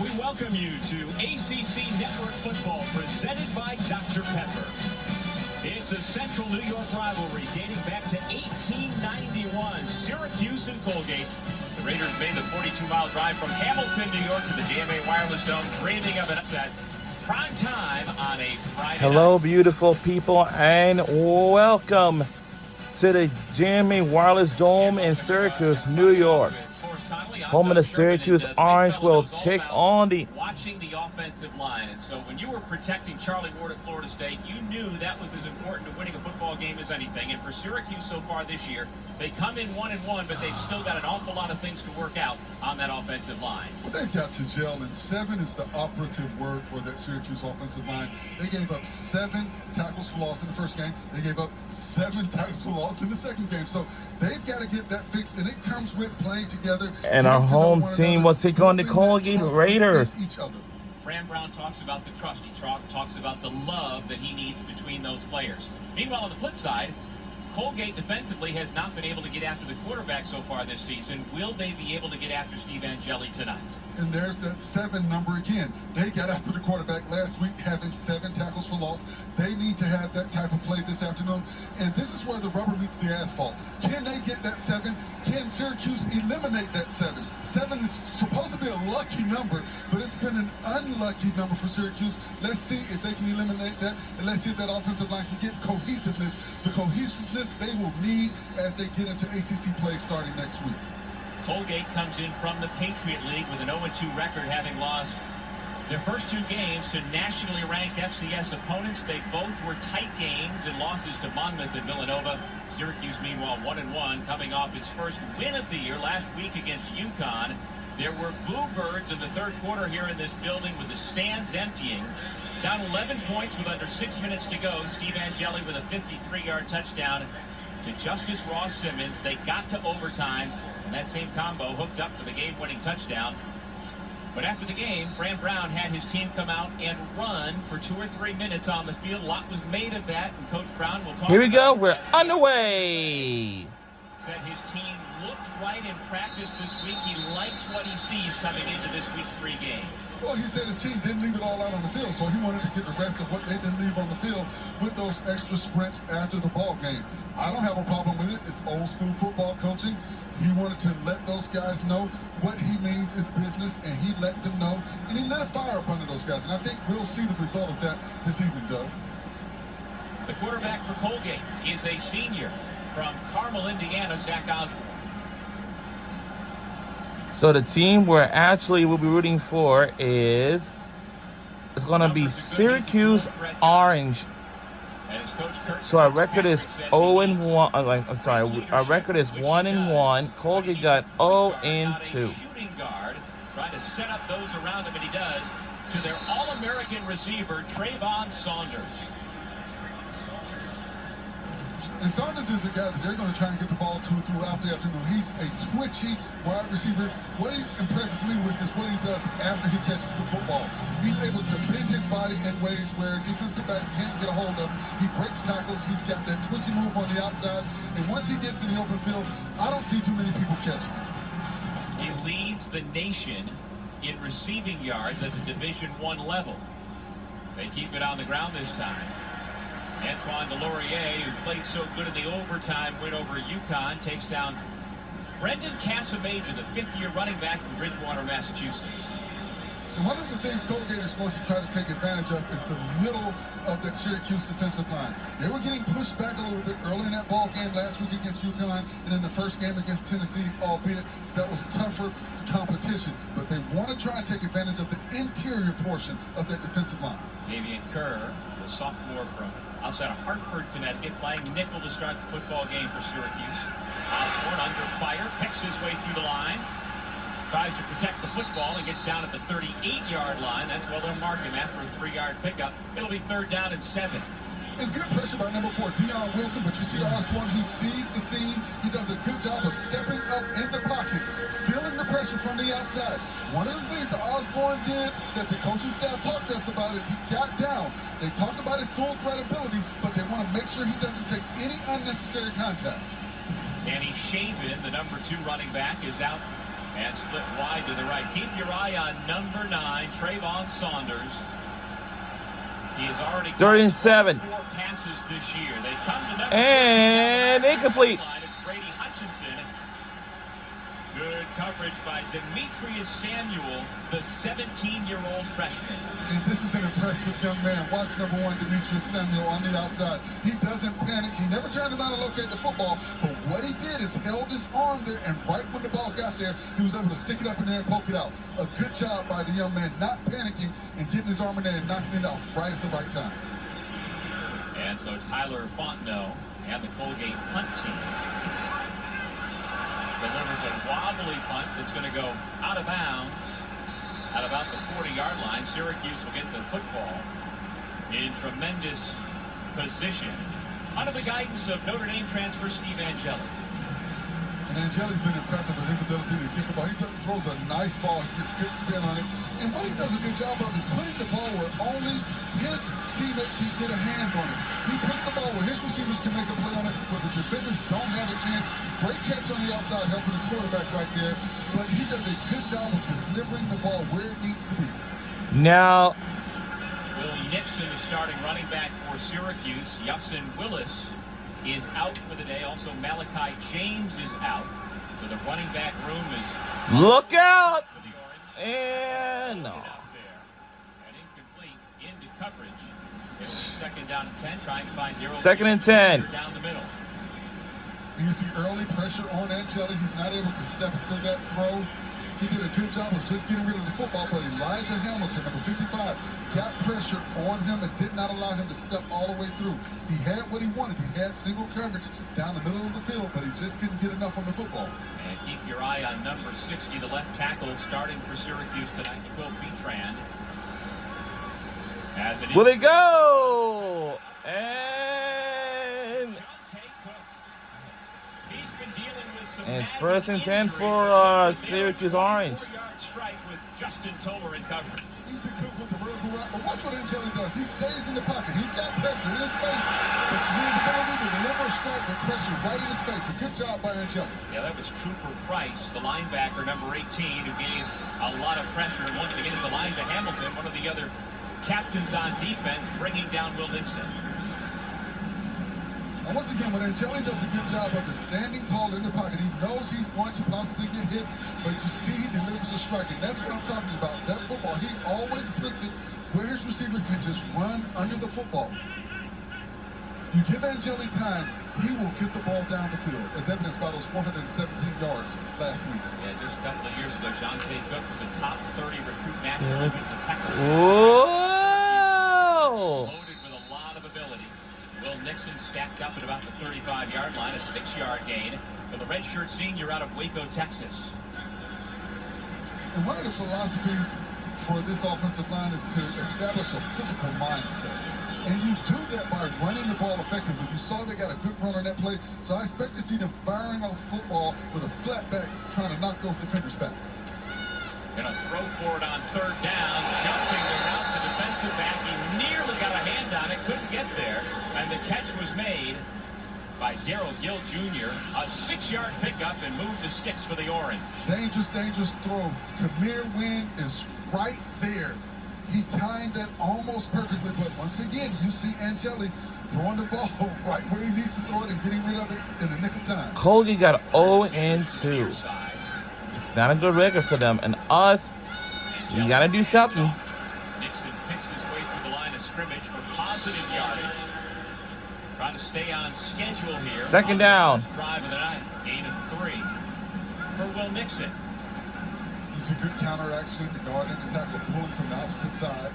We welcome you to ACC Network Football presented by Dr. Pepper. It's a Central New York rivalry dating back to 1891, Syracuse and Colgate. The Raiders made the 42-mile drive from Hamilton, New York to the GMA Wireless Dome, dreaming of an upset. Prime time on a Friday Hello, night. beautiful people, and welcome to the GMA Wireless Dome in Syracuse, New York. Home of the Syracuse Orange will take on the... Watching the offensive line, and so when you were protecting Charlie Ward at Florida State, you knew that was as important to winning a football game as anything. And for Syracuse so far this year, they come in 1-1, but they've still got an awful lot of things to work out on that offensive line. Well, they've got to gel, and 7 is the operative word for that Syracuse offensive line. They gave up 7 tackles for loss in the first game. They gave up 7 tackles for loss in the second game. So they've got to get that fixed, and it comes with playing together. And our home team will take on the Colgate Raiders. Fran Brown talks about the trust. He talks about the love that he needs between those players. Meanwhile, on the flip side, Colgate defensively has not been able to get after the quarterback so far this season. Will they be able to get after Steve Angeli tonight? And there's that 7 number again. They got after the quarterback last week, having 7 tackles for loss. They need to have that type of play this afternoon. And this is where the rubber meets the asphalt. Can they get that 7? Can Syracuse eliminate that 7? 7 is supposed to be a lucky number, but it's been an unlucky number for Syracuse. Let's see if they can eliminate that, and let's see if that offensive line can get cohesiveness. The cohesiveness they will need as they get into ACC play starting next week. Colgate comes in from the Patriot League with an 0-2 record, having lost their first 2 games to nationally ranked FCS opponents. They both were tight games and losses to Monmouth and Villanova. Syracuse, meanwhile, 1-1, coming off its first win of the year last week against UConn. There were bluebirds in the third quarter here in this building with the stands emptying. Down 11 points with under 6 minutes to go. Steve Angeli with a 53-yard touchdown to Justice Ross Simmons. They got to overtime, and that same combo hooked up for the game-winning touchdown. But after the game, Fran Brown had his team come out and run for 2 or 3 minutes on the field. A lot was made of that, and Coach Brown will talk. Here we go. About We're underway. Said his team looked right in practice this week. He likes what he sees coming into this week 3 game. Well, he said his team didn't leave it all out on the field, so he wanted to get the rest of what they didn't leave on the field with those extra sprints after the ball game. I don't have a problem with it. It's old school football coaching. He wanted to let those guys know what he means is business, and he let them know, and he lit a fire up under those guys. And I think we'll see the result of that this evening, Doug. The quarterback for Colgate is a senior from Carmel, Indiana, Zach Osborne. So the team we're actually will be rooting for is it's going to be Syracuse Orange. So our record is 0-1. I'm sorry, our record is 1-1. Colgate got 0-2. Shooting guard trying to set up those around him, and he does, to their All-American receiver Trayvon Saunders. And Saunders is a guy that they're going to try and get the ball to throughout the afternoon. He's a twitchy wide receiver. What he impresses me with is what he does after he catches the football. He's able to bend his body in ways where defensive backs can't get a hold of him. He breaks tackles. He's got that twitchy move on the outside. And once he gets in the open field, I don't see too many people catching him. He leads the nation in receiving yards at the Division I level. They keep it on the ground this time. Antoine Delorier, who played so good in the overtime win over UConn, takes down Brendan Casamajor, the 5th-year running back from Bridgewater, Massachusetts. And one of the things Colgate is going to try to take advantage of is the middle of that Syracuse defensive line. They were getting pushed back a little bit early in that ball game last week against UConn, and in the first game against Tennessee, albeit that was tougher competition. But they want to try and take advantage of the interior portion of that defensive line. Davian Kerr, the sophomore from outside of Hartford, Connecticut, playing nickel to start the football game for Syracuse. Osborne under fire, picks his way through the line, tries to protect the football and gets down at the 38-yard line. That's where they'll mark him after a 3-yard pickup. It'll be 3rd down and 7. And good pressure by number 4, Deion Wilson, but you see Osborne, he sees the scene. He does a good job of stepping up in the pocket, feeling the pressure from the outside. One of the things that Osborne did that the coaching staff talked to us about is he got down. They talked about his dual threat ability, but they want to make sure he doesn't take any unnecessary contact. Danny Shavin, the number 2 running back, is out And split wide to the right. Keep your eye on number 9, Trayvon Saunders. He has already 37. 4 passes this year. They come to number And 13. incomplete. It's Brady Hutchinson. Good coverage by Demetrius Samuel, the 17-year-old freshman. And this is an impressive young man. Watch number 1, Demetrius Samuel on the outside. He doesn't panic. He never turned around to locate the football. But what he did is held his arm there, and right when the ball got there, he was able to stick it up in there and poke it out. A good job by the young man, not panicking and getting his arm in there and knocking it out right at the right time. And so Tyler Fontenot and the Colgate punt team delivers a wobbly punt that's going to go out of bounds at about the 40-yard line. Syracuse will get the football in tremendous position under the guidance of Notre Dame transfer Steve Angeli. And Angeli's been impressive with his ability to kick the ball. He throws a nice ball. He gets good spin on it. And what he does a good job of is putting the ball where only his teammate can get a hand on it. He puts the ball where his receivers can make a play on it, where the defenders don't have a chance. Great catch on the outside, helping his quarterback right there. But he does a good job of delivering the ball where it needs to be. Now, Will Nixon is starting running back for Syracuse. Yussin Willis is out for the day. Also, Malachi James is out. So the running back room is look out! for the Orange. And no. Out there. And incomplete into coverage. It was second down and 10, trying to find Daryl. Second and 10. Down the middle. You see early pressure on Angeli. He's not able to step into that throw. He did a good job of just getting rid of the football, but Elijah Hamilton, number 55, got pressure on him and did not allow him to step all the way through. He had what he wanted. He had single coverage down the middle of the field, but he just couldn't get enough on the football. And keep your eye on number 60, the left tackle, starting for Syracuse tonight, Will Betrand. Will they go? And it's first and 10 for Syracuse Orange. Strike with Justin Toller in coverage. He's a cook with the vertical route, but watch what Angeli does. He stays in the pocket. He's got pressure in his face, but you see his ability to deliver a strike with pressure right in his face. A good job by Angeli. Yeah, that was Trooper Price, the linebacker, number 18, who gave a lot of pressure. And once again, it's Elijah Hamilton, one of the other captains on defense, bringing down Will Nixon. And once again, when Angeli does a good job of just standing tall in the pocket, he knows he's going to possibly get hit, but you see he delivers a strike, and that's what I'm talking about. That football, he always puts it where his receiver can just run under the football. You give Angeli time, he will get the ball down the field, as evidenced by those 417 yards last week. Yeah, just a couple of years ago, John Tate Cook was a top 30 recruit nationally, went to Texas. Whoa! Loaded with a lot of ability. Will Nixon stacked up at about the 35-yard line, a 6-yard gain for the redshirt senior out of Waco, Texas. And one of the philosophies for this offensive line is to establish a physical mindset. And you do that by running the ball effectively. You saw they got a good run on that play, so I expect to see them firing off the football with a flat back, trying to knock those defenders back. Gonna throw for it on third down, jumping around the defensive back. He nearly got a hand on it, couldn't get there. And the catch was made by Darrell Gill Jr. A 6-yard pickup and moved the sticks for the Orange. Dangerous, dangerous throw. Tamir Wynn is right there. He timed that almost perfectly, but once again, you see Angeli throwing the ball right where he needs to throw it and getting rid of it in the nick of time. Colgate got 0-2. It's not a good record for them, and us, we gotta do something. Nixon picks his way through the line of scrimmage for positive yardage. Trying to stay on schedule here. Second down. Drive of the night, gain of 3 for Will Nixon. It's a good counteraction. The guard and the tackle pulling from the opposite side.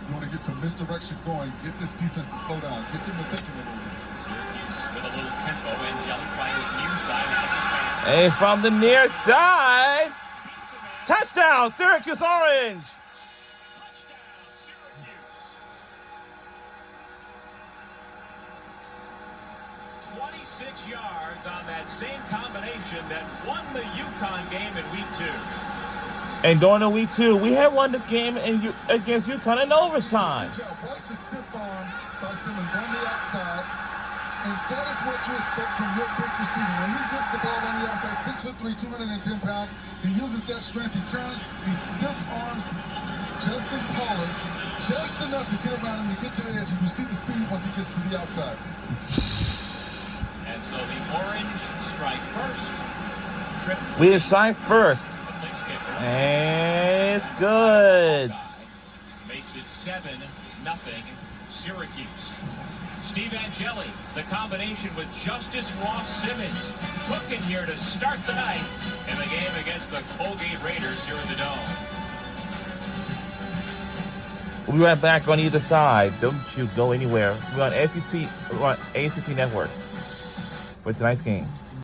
You want to get some misdirection going. Get this defense to slow down. Get them to thinking a little bit. Syracuse with a little tempo. Angeli fires near side. Has his man. Hey, from the near side. Touchdown, Syracuse Orange. Touchdown, Syracuse. 26 yards on that same combination that won the UConn game in week 2. And during the week 2, we had won this game against UConn in overtime. Good job. Watch the stiff arm by Simmons on the outside. And that is what you expect from your big receiver. When he gets the ball on the outside, 6'3", 210 pounds, he uses that strength. He turns, he stiff arms Justin taller, just enough to get around him to get to the edge. And you see the speed once he gets to the outside. And so the Orange strike first. We strike first. And it's good. Makes it 7-0 Syracuse. Steve Angeli, the combination with Justice Ross Simmons, cooking here to start the night in the game against the Colgate Raiders here in the Dome. We'll be right back on either side. Don't you go anywhere. We're on ACC Network for tonight's game.